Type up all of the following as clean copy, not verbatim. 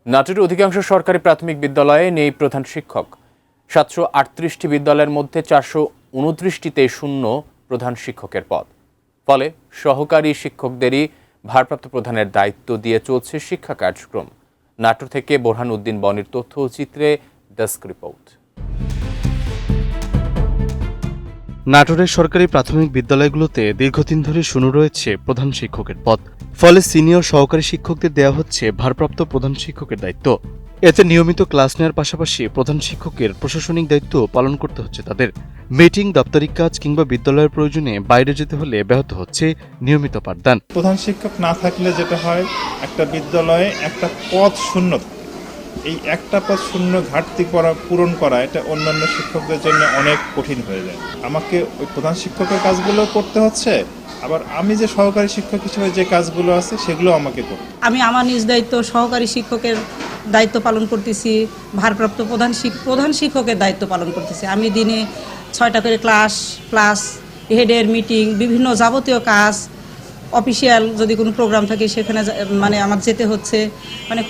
নাটোরের অধিকাংশ সরকারি প্রাথমিক বিদ্যালয়ে নেই প্রধান শিক্ষক। ৭৩৮টি বিদ্যালয়ের মধ্যে ৪২৯টিতে শূন্য প্রধান শিক্ষকের পদ। ফলে সহকারী শিক্ষকদেরই ভারপ্রাপ্ত প্রধানের দায়িত্ব দিয়ে চলছে শিক্ষা কার্যক্রম। নাটোর থেকে বোরহান উদ্দিন বনির তথ্য ও চিত্রে ডেস্ক রিপোর্ট। নাটোরের সরকারি প্রাথমিক বিদ্যালয়গুলোতে দীর্ঘদিন ধরে শূন্য রয়েছে প্রধান শিক্ষকের পদ। ফলে সিনিয়র সহকারী শিক্ষকদের দেওয়া হচ্ছে ভারপ্রাপ্ত প্রধান শিক্ষকের দায়িত্ব। এতে নিয়মিত ক্লাস নেওয়ার পাশাপাশি প্রধান শিক্ষকের প্রশাসনিক দায়িত্ব পালন করতে হচ্ছে তাদের। মিটিং, দাপ্তরিক কাজ কিংবা বিদ্যালয়ের প্রয়োজনে বাইরে যেতে হলে ব্যাহত হচ্ছে নিয়মিত পাঠদান। প্রধান শিক্ষক না থাকলে যেটা হয়, একটা বিদ্যালয়ে একটা পদ শূন্য থাকে। এই একটা পদ শূন্য ঘাটতি পূরণ করা এটা অন্যান্য শিক্ষকদের জন্য অনেক কঠিন হয়ে যায়। আমাকে ওই প্রধান শিক্ষকের কাজগুলো করতে হচ্ছে, আবার আমি যে সহকারী শিক্ষক হিসেবে যে কাজগুলো আছে সেগুলো আমাকে করতে। আমি আমার নিজ দায়িত্ব সহকারী শিক্ষকের দায়িত্ব পালন করতেছি, ভারপ্রাপ্ত প্রধান শিক্ষকের দায়িত্ব পালন করতেছি। আমি দিনে 6টা করে ক্লাস হেডের মিটিং, বিভিন্ন যাবতীয় কাজ, অফিসিয়াল যদি কোনো প্রোগ্রাম থাকে সেখানে আমার যেতে হচ্ছে।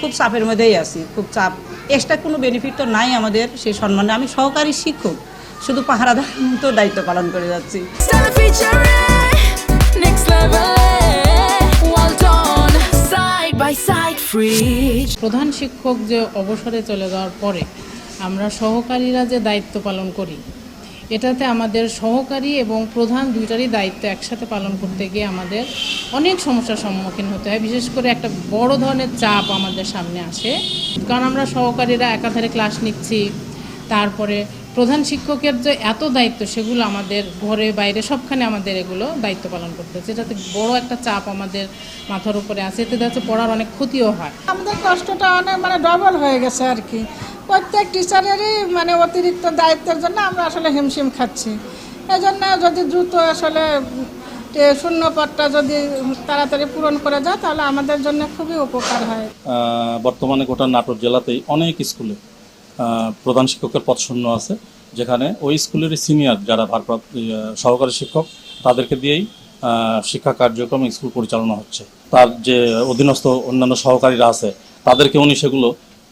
খুব চাপের মধ্যেই আছি, খুব চাপ। এক্সট্রা কোনো বেনিফিট তো নাই আমাদের সেই সম্মানে। আমি সহকারী শিক্ষক, শুধু পাহারাদার মতো দায়িত্ব পালন করে যাচ্ছি। প্রধান শিক্ষক যে অবসরে চলে যাওয়ার পরে আমরা সহকারীরা যে দায়িত্ব পালন করি, এটাতে আমাদের সহকারী এবং প্রধান দুইটারই দায়িত্ব একসাথে পালন করতে গিয়ে আমাদের অনেক সমস্যার সম্মুখীন হতে হয়। বিশেষ করে একটা বড় ধরনের চাপ আমাদের সামনে আসে, কারণ আমরা সহকারীরা একাধারে ক্লাস নিচ্ছি। তারপরে প্রধান শিক্ষকের যে এত দায়িত্ব, সেগুলো আমাদের ঘরে বাইরে সবখানে আমাদের এগুলো দায়িত্ব পালন করতে হচ্ছে। এটাতে বড় একটা চাপ আমাদের মাথার উপরে আছে। এতে হচ্ছে পড়ার অনেক ক্ষতিও হয়। আমাদের কষ্টটা অনেক ডবল হয়ে গেছে আর কি। প্রত্যেক টিচারেরই অতিরিক্ত দায়িত্বের জন্য আমরা আসলে হিমশিম খাচ্ছি। এই জন্য যদি দ্রুত আসলে শূন্য পদটা যদি তাড়াতাড়ি পূরণ করে যায় তাহলে আমাদের জন্য খুবই উপকার হয়। বর্তমানে গোটা নাটোর জেলাতেই অনেক স্কুলে প্রধান শিক্ষকের পদ শূন্য আছে, যেখানে ওই স্কুলের সিনিয়র যারা ভারপ্রাপ্ত সহকারী শিক্ষক তাদেরকে দিয়েই শিক্ষা কার্যক্রম স্কুল পরিচালনা হচ্ছে। তার যে অধীনস্থ অন্যান্য সহকারীরা আছে তাদেরকে উনি সেগুলো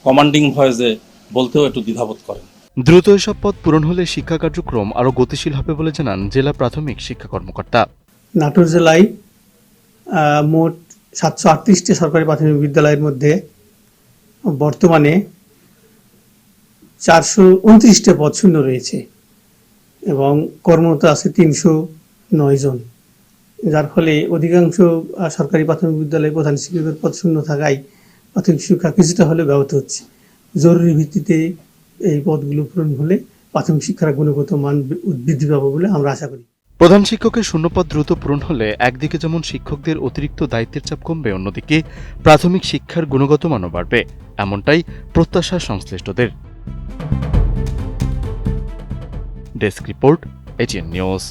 কমান্ডিং ভয়েসে বলতেও একটু দ্বিধাবোধ করেন। দ্রুত এসব পদ পূরণ হলে শিক্ষা কার্যক্রম আরও গতিশীল হবে বলে জানান জেলা প্রাথমিক শিক্ষা কর্মকর্তা। নাটোর জেলায় মোট 738টি সরকারি প্রাথমিক বিদ্যালয়ের মধ্যে বর্তমানে 429টা পদ শূন্য রয়েছে এবং কর্মরত আছে 309 জন, যার ফলে অধিকাংশ সরকারি প্রাথমিক বিদ্যালয়ে প্রধান শিক্ষকের পদ শূন্য থাকায় প্রাথমিক শিক্ষা কিছুটা হলে ব্যাহত হচ্ছে। জরুরি ভিত্তিতে এই পদগুলো পূরণ হলে প্রাথমিক শিক্ষার গুণগত মান বৃদ্ধি পাবে বলে আমরা আশা করি। প্রধান শিক্ষকের শূন্যপদ দ্রুত পূরণ হলে একদিকে যেমন শিক্ষকদের অতিরিক্ত দায়িত্বের চাপ কমবে, অন্যদিকে প্রাথমিক শিক্ষার গুণগত মানও বাড়বে, এমনটাই প্রত্যাশা সংশ্লিষ্টদের। Desk report, ATN news.